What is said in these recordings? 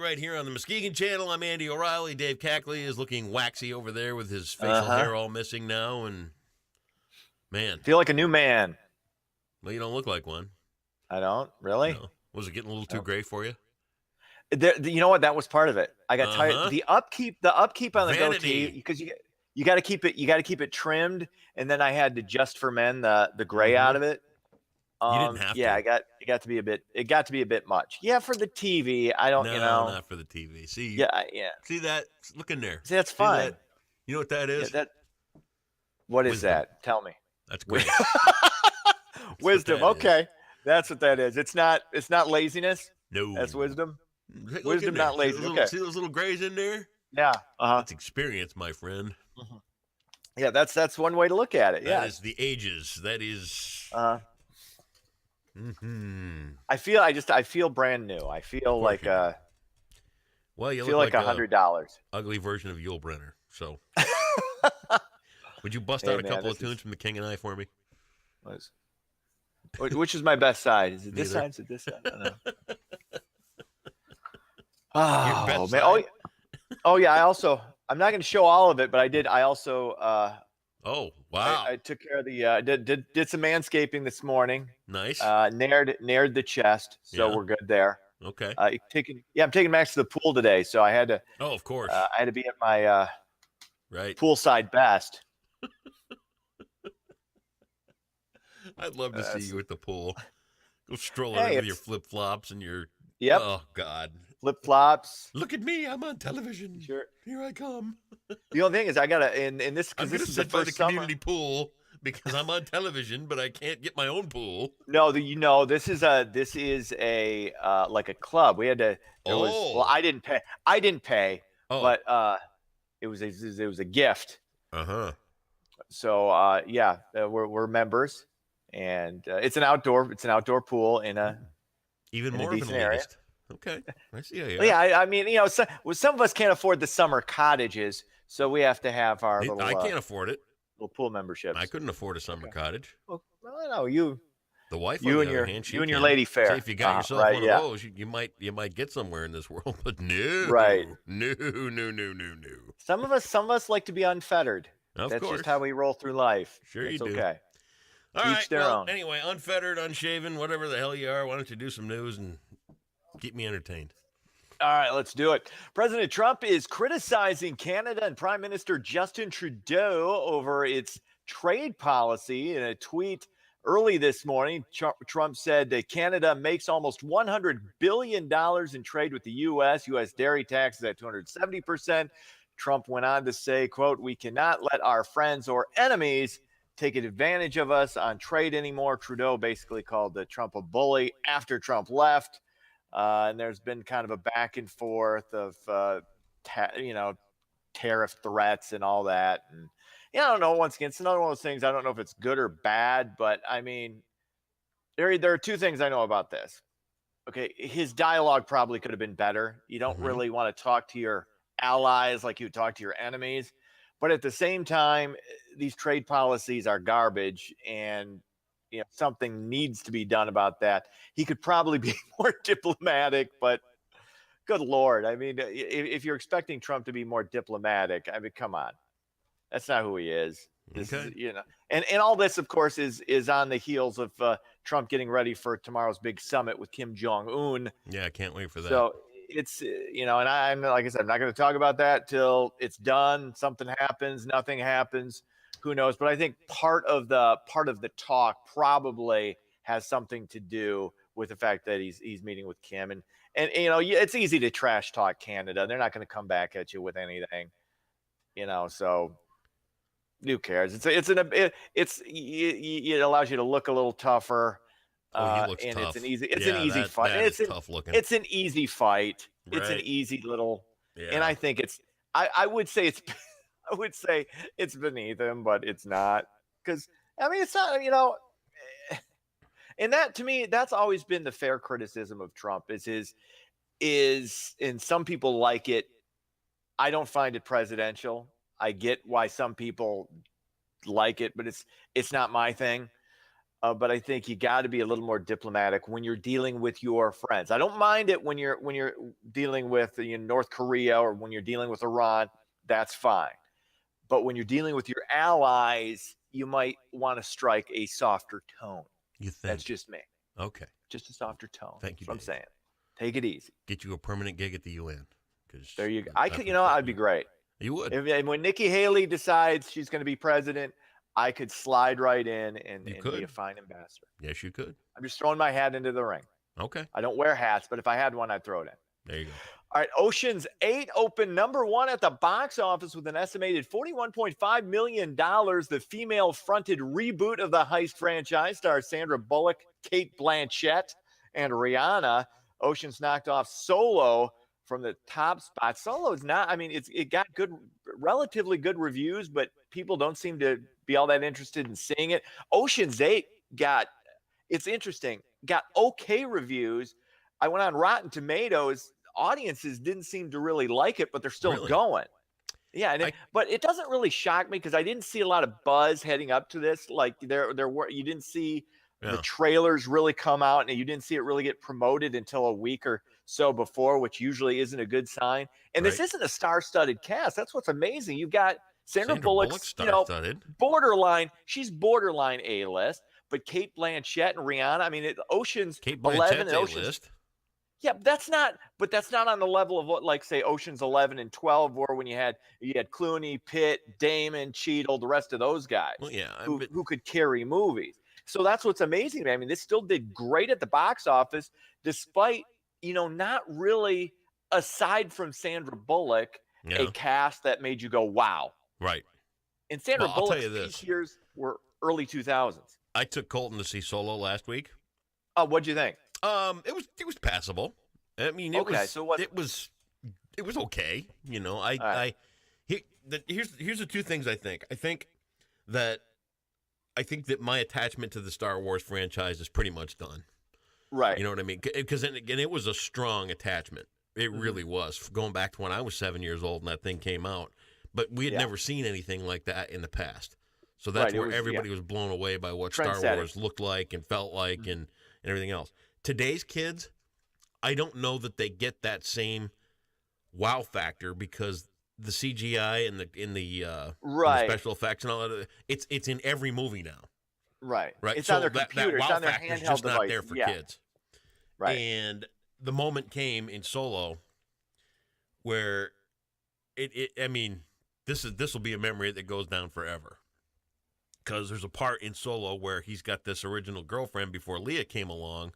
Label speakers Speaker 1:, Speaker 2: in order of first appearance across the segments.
Speaker 1: right here on the Muskegon channel. I'm Andy O'Reilly. Dave Cackley is looking waxy over there with his facial hair all missing now. And, man.
Speaker 2: Feel like a new man.
Speaker 1: Well, you don't look like one.
Speaker 2: I don't? Really?
Speaker 1: No. Was it getting a little too gray for you?
Speaker 2: You know what? That was part of it. I got tired. The upkeep on the goatee, because you got to keep it trimmed, and then I had to just for men the gray out of it.
Speaker 1: You didn't have to.
Speaker 2: Yeah, it got to be a bit much. Yeah, for the TV. I don't,
Speaker 1: No, not for the TV. See,
Speaker 2: yeah.
Speaker 1: See that? Look in there.
Speaker 2: See, that's fine.
Speaker 1: That? You know what that is?
Speaker 2: Yeah, what is that? Tell me.
Speaker 1: That's great.
Speaker 2: Wisdom. Okay, that's what that is. It's not laziness.
Speaker 1: No,
Speaker 2: that's wisdom.
Speaker 1: Wisdom,
Speaker 2: not lazy. Okay.
Speaker 1: See those little grays in there?
Speaker 2: Yeah.
Speaker 1: That's experience, my friend.
Speaker 2: Yeah, that's one way to look at it.
Speaker 1: That is the ages. That is.
Speaker 2: I feel brand new. I feel like
Speaker 1: you
Speaker 2: feel like $100.
Speaker 1: Ugly version of Yul Brynner. So, would you bust out a couple of tunes from The King and I for me?
Speaker 2: Which is my best side? Is it this side? Is it this side? I don't know. Oh man! Oh yeah! I'm not going to show all of it, but I did. I also.
Speaker 1: Oh wow!
Speaker 2: I took care of the did some manscaping this morning.
Speaker 1: Nice.
Speaker 2: Nared the chest, so we're good there.
Speaker 1: Okay.
Speaker 2: I'm taking Max to the pool today, so I had to.
Speaker 1: Oh, of course.
Speaker 2: I had to be at my
Speaker 1: right
Speaker 2: poolside best.
Speaker 1: I'd love to see you at the pool. Go strolling in with your flip flops and your.
Speaker 2: Yep.
Speaker 1: Oh God.
Speaker 2: Flip flops.
Speaker 1: Look at me! I'm on television.
Speaker 2: Sure.
Speaker 1: Here I come.
Speaker 2: The only thing is, I gotta in this because this is the first
Speaker 1: community pool because I'm on television, but I can't get my own pool.
Speaker 2: No, this is a like a club. We had to. I didn't pay. But it was a gift. So we're members, and it's an outdoor pool in a
Speaker 1: even more
Speaker 2: decent area.
Speaker 1: Okay, I see.
Speaker 2: I mean, some of us can't afford the summer cottages, so we have to have our little.
Speaker 1: I can't afford it.
Speaker 2: Little pool memberships.
Speaker 1: I couldn't afford a summer cottage.
Speaker 2: Well, no, you.
Speaker 1: The wife,
Speaker 2: you
Speaker 1: on
Speaker 2: and
Speaker 1: the
Speaker 2: your
Speaker 1: other hand,
Speaker 2: you and your lady fair.
Speaker 1: See, if you got yourself one of those, you might get somewhere in this world. But no,
Speaker 2: right?
Speaker 1: No.
Speaker 2: Some of us like to be unfettered.
Speaker 1: Of
Speaker 2: That's
Speaker 1: course.
Speaker 2: just how we roll through life.
Speaker 1: Sure,
Speaker 2: it's
Speaker 1: you do.
Speaker 2: Okay.
Speaker 1: All right.
Speaker 2: Each their own.
Speaker 1: Anyway, unfettered, unshaven, whatever the hell you are, why don't you do some news and keep me entertained?
Speaker 2: All right, let's do it. President Trump is criticizing Canada and Prime Minister Justin Trudeau over its trade policy. In a tweet early this morning, Trump said that Canada makes almost $100 billion in trade with the U.S. U.S. dairy tax is at 270%. Trump went on to say, quote, "We cannot let our friends or enemies take advantage of us on trade anymore." Trudeau basically called Trump a bully after Trump left. And there's been kind of a back and forth of, tariff threats and all that. And I don't know. Once again, it's another one of those things. I don't know if it's good or bad, but I mean, there are two things I know about this. Okay, his dialogue probably could have been better. You don't really want to talk to your allies like you talk to your enemies, but at the same time, these trade policies are garbage, and something needs to be done about that. He could probably be more diplomatic, but good Lord. I mean, if you're expecting Trump to be more diplomatic, I mean, come on. That's not who he is. This is, and all this, of course, is on the heels of Trump getting ready for tomorrow's big summit with Kim Jong-un.
Speaker 1: Yeah, I can't wait for that.
Speaker 2: So it's, and I'm, like I said, I'm not going to talk about that till it's done. Something happens, nothing happens. Who knows? But I think part of the talk probably has something to do with the fact that he's meeting with Kim, and it's easy to trash talk Canada. They're not going to come back at you with anything, So who cares? It allows you to look a little tougher.
Speaker 1: He looks
Speaker 2: and
Speaker 1: tough.
Speaker 2: An easy fight.
Speaker 1: It's tough looking.
Speaker 2: It's an easy fight.
Speaker 1: Right.
Speaker 2: It's an easy little.
Speaker 1: Yeah.
Speaker 2: And I think I would say it's. I would say it's beneath him, but it's not, because I mean, it's not, and that, to me, that's always been the fair criticism of Trump and some people like it. I don't find it presidential. I get why some people like it, but it's not my thing. But I think you got to be a little more diplomatic when you're dealing with your friends. I don't mind it when you're dealing with North Korea or when you're dealing with Iran. That's fine. But when you're dealing with your allies, you might want to strike a softer tone.
Speaker 1: You think?
Speaker 2: That's just me.
Speaker 1: Okay.
Speaker 2: Just a softer tone.
Speaker 1: Thank you,
Speaker 2: That's what I'm
Speaker 1: Dave.
Speaker 2: saying. Take it easy.
Speaker 1: Get you a permanent gig at the UN.
Speaker 2: There you go. I'd be great.
Speaker 1: You would.
Speaker 2: When Nikki Haley decides she's going to be president, I could slide right in and be a fine ambassador.
Speaker 1: Yes, you could.
Speaker 2: I'm just throwing my hat into the ring.
Speaker 1: Okay.
Speaker 2: I don't wear hats, but if I had one, I'd throw it in.
Speaker 1: There you go.
Speaker 2: All right, Ocean's 8 opened number 1 at the box office with an estimated $41.5 million. The female-fronted reboot of the heist franchise stars Sandra Bullock, Kate Blanchett, and Rihanna. Ocean's knocked off Solo from the top spot. Solo is not, I mean, it got relatively good reviews, but people don't seem to be all that interested in seeing it. Ocean's 8 it's interesting, got okay reviews. I went on Rotten Tomatoes. Audiences didn't seem to really like it, but they're still going. Yeah, but it doesn't really shock me because I didn't see a lot of buzz heading up to this. Like you didn't see the trailers really come out, and you didn't see it really get promoted until a week or so before, which usually isn't a good sign. And this isn't a star-studded cast. That's what's amazing. You got Sandra Bullock's
Speaker 1: star-studded.
Speaker 2: Borderline. She's borderline A-list, but Kate Blanchett and Rihanna. I mean, Ocean's 11 and Ocean's.
Speaker 1: A-list.
Speaker 2: Yeah, that's not on the level of what, like, say, Ocean's 11 and 12 were when you had Clooney, Pitt, Damon, Cheadle, the rest of those guys who could carry movies. So that's what's amazing. I mean, this still did great at the box office, despite, not really, aside from Sandra Bullock, a cast that made you go, wow.
Speaker 1: Right.
Speaker 2: And Sandra Bullock's peak years were early 2000s.
Speaker 1: I took Colton to see Solo last week.
Speaker 2: Oh, what'd you think?
Speaker 1: It was passable. I mean, it was okay. Here's the two things I think. I think that my attachment to the Star Wars franchise is pretty much done.
Speaker 2: Right.
Speaker 1: You know what I mean? Because it was a strong attachment. It really was, going back to when I was 7 years old and that thing came out. But we had never seen anything like that in the past. So that's where everybody was blown away by what Star Wars looked like and felt like and everything else. Today's kids, I don't know that they get that same wow factor because the CGI and the special effects and all that, it's in every movie now.
Speaker 2: Right.
Speaker 1: Right.
Speaker 2: It's on their computer.
Speaker 1: That
Speaker 2: it's
Speaker 1: wow
Speaker 2: on their
Speaker 1: factor is
Speaker 2: handheld
Speaker 1: just
Speaker 2: device.
Speaker 1: not there for kids.
Speaker 2: Right.
Speaker 1: And the moment came in Solo where I mean, this will be a memory that goes down forever. Because there's a part in Solo where he's got this original girlfriend before Leia came along,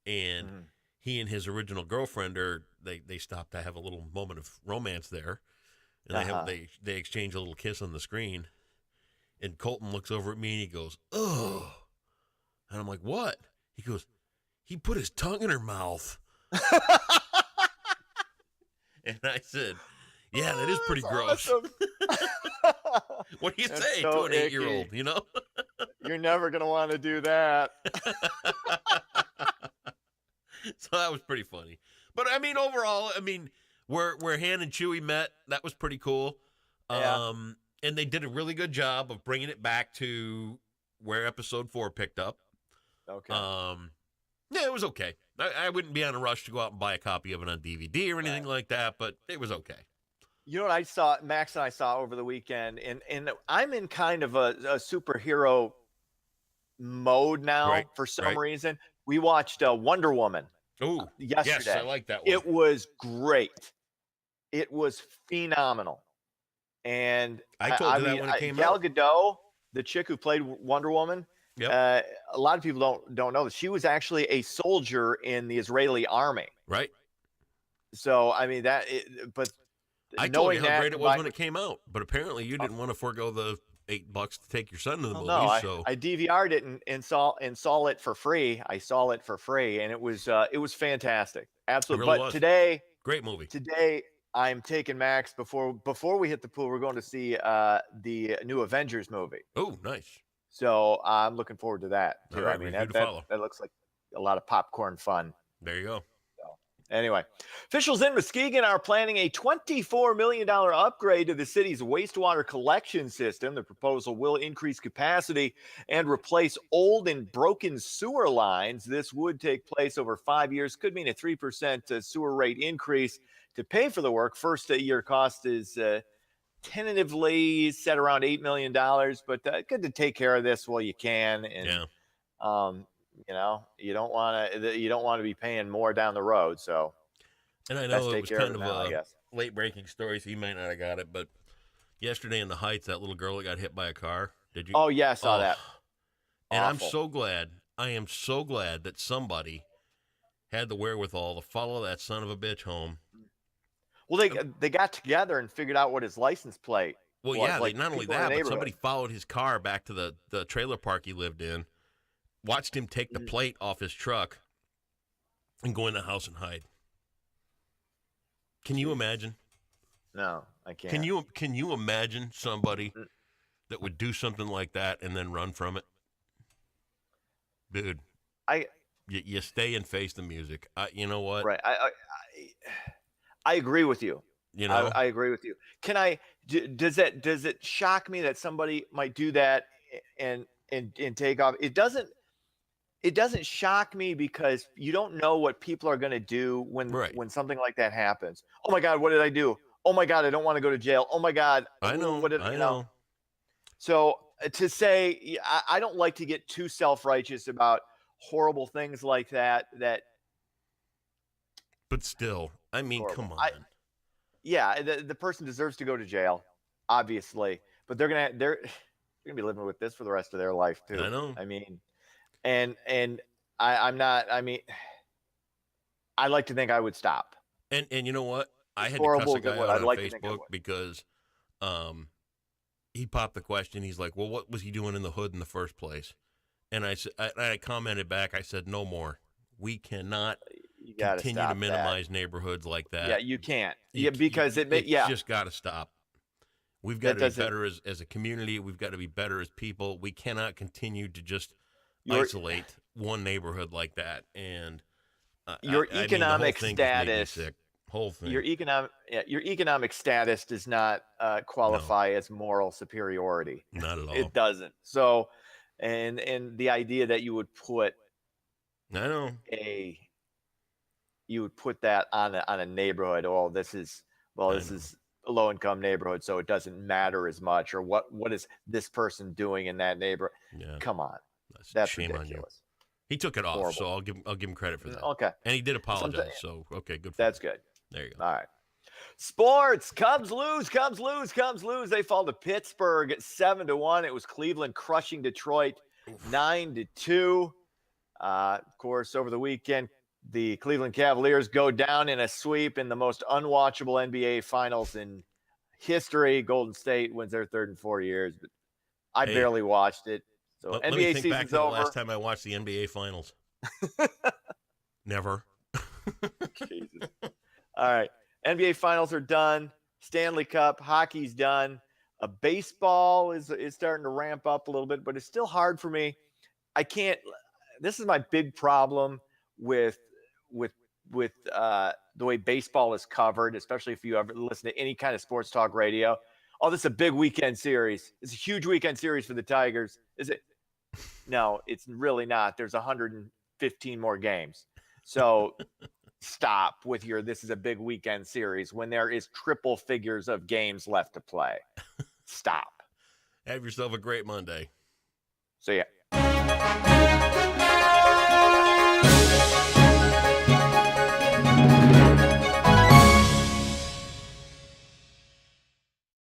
Speaker 1: and he and his original girlfriend they stop to have a little moment of romance there, and they exchange a little kiss on the screen, and Colton looks over at me and he goes, "Ugh," and I'm like, "What?" He goes, "He put his tongue in her mouth," and I said, "Yeah, that is pretty gross."
Speaker 2: Awesome.
Speaker 1: What do you say to an 8-year-old,
Speaker 2: You're never going to want to do that.
Speaker 1: So that was pretty funny. But, I mean, overall, where Han and Chewie met, that was pretty cool.
Speaker 2: Yeah.
Speaker 1: And they did a really good job of bringing it back to where Episode 4 picked up.
Speaker 2: Okay.
Speaker 1: Yeah, it was okay. I wouldn't be on a rush to go out and buy a copy of it on DVD or anything like that, but it was okay.
Speaker 2: You know what I saw, Max and I saw over the weekend, and I'm in kind of a superhero mode now for some reason. We watched Wonder Woman yesterday.
Speaker 1: Yes, I like that one.
Speaker 2: It was great. It was phenomenal. And
Speaker 1: I told you that when it came
Speaker 2: Gal
Speaker 1: out.
Speaker 2: Gadot, the chick who played Wonder Woman, a lot of people don't know that she was actually a soldier in the Israeli army.
Speaker 1: Right.
Speaker 2: So, I mean,
Speaker 1: I told you how great it was when it came out, but apparently you didn't want to forego the $8 to take your son to the movie.
Speaker 2: No,
Speaker 1: so
Speaker 2: I DVR'd it and saw it for free. I saw it for free, and it was fantastic, absolutely.
Speaker 1: Really
Speaker 2: but
Speaker 1: was.
Speaker 2: Today,
Speaker 1: great movie.
Speaker 2: Today, I'm taking Max before we hit the pool. We're going to see the new Avengers movie.
Speaker 1: Oh, nice.
Speaker 2: So I'm looking forward to that too.
Speaker 1: All right,
Speaker 2: I mean,
Speaker 1: that
Speaker 2: looks like a lot of popcorn fun.
Speaker 1: There you go.
Speaker 2: So, Anyway, officials in Muskegon are planning a $24 million upgrade to the city's wastewater collection system. The proposal will increase capacity and replace old and broken sewer lines. This would take place over 5 years, could mean a 3% sewer rate increase to pay for the work. First year cost is tentatively set around $8 million, but good to take care of this while you can. And
Speaker 1: Yeah.
Speaker 2: you don't want to be paying more down the road. So,
Speaker 1: And I know it was kind of a late breaking story, so you might not have got it, but yesterday in the Heights, that little girl that got hit by a car. Did you?
Speaker 2: Oh yeah, I saw that.
Speaker 1: And I'm so glad. I am so glad that somebody had the wherewithal to follow that son of a bitch home.
Speaker 2: Well, they got together and figured out what his license plate.
Speaker 1: Well, yeah, like, not only that, but somebody followed his car back to the trailer park he lived in, watched him take the plate off his truck, and go in the house and hide. Can you imagine?
Speaker 2: No, I can't.
Speaker 1: Can you imagine somebody that would do something like that and then run from it? Dude, you stay and face the music. You know what?
Speaker 2: Right. I agree with you.
Speaker 1: You know,
Speaker 2: I agree with you. Does it shock me that somebody might do that and take off? It doesn't shock me because you don't know what people are going to do when something like that happens. Oh my God, what did I do? Oh my God, I don't want to go to jail. Oh my God,
Speaker 1: I know. I know.
Speaker 2: So to say, I don't like to get too self-righteous about horrible things like that.
Speaker 1: But still, I mean, come on.
Speaker 2: The person deserves to go to jail, obviously, but they're gonna be living with this for the rest of their life too.
Speaker 1: I know.
Speaker 2: I mean, and I'm not. I mean, I like to think I would stop.
Speaker 1: And you know what? I had to cuss a guy out on Facebook because he popped the question. He's like, "Well, what was he doing in the hood in the first place?" And I commented back. I said, "No more. We cannot continue to minimize neighborhoods like that.
Speaker 2: Yeah, you can't. Because it's
Speaker 1: just got to stop. We've got to be better as a community. We've got to be better as people. We cannot continue to just isolate one neighborhood like that. And
Speaker 2: your economic status,
Speaker 1: whole thing.
Speaker 2: Your economic status does not qualify as moral superiority.
Speaker 1: Not at all.
Speaker 2: It doesn't. So, and the idea that you would put, you would put that on a neighborhood. Oh, this is a low income neighborhood, so it doesn't matter as much. Or what is this person doing in that neighborhood? Yeah. Come on, that's shame ridiculous. On you.
Speaker 1: He took it off, so I'll give him credit for that.
Speaker 2: Okay,
Speaker 1: and he did apologize. So okay, good.
Speaker 2: That's good.
Speaker 1: There you go.
Speaker 2: All right. Sports. Cubs lose. They fall to Pittsburgh at 7-1. It was Cleveland crushing Detroit 9-2. Of course, over the weekend, the Cleveland Cavaliers go down in a sweep in the most unwatchable NBA Finals in history. Golden State wins their third in 4 years, but I barely watched it. So
Speaker 1: let me think back to the last time I watched the NBA Finals. Never.
Speaker 2: Jesus. All right. NBA Finals are done. Stanley Cup, hockey's done. Baseball is starting to ramp up a little bit, but it's still hard for me. I can't. This is my big problem with the way baseball is covered, especially if you ever listen to any kind of sports talk radio. Oh, this is a big weekend series. It's a huge weekend series for the Tigers. Is it? No, it's really not. There's 115 more games. So stop with this is a big weekend series when there is triple figures of games left to play. Stop.
Speaker 1: Have yourself a great Monday.
Speaker 2: See ya.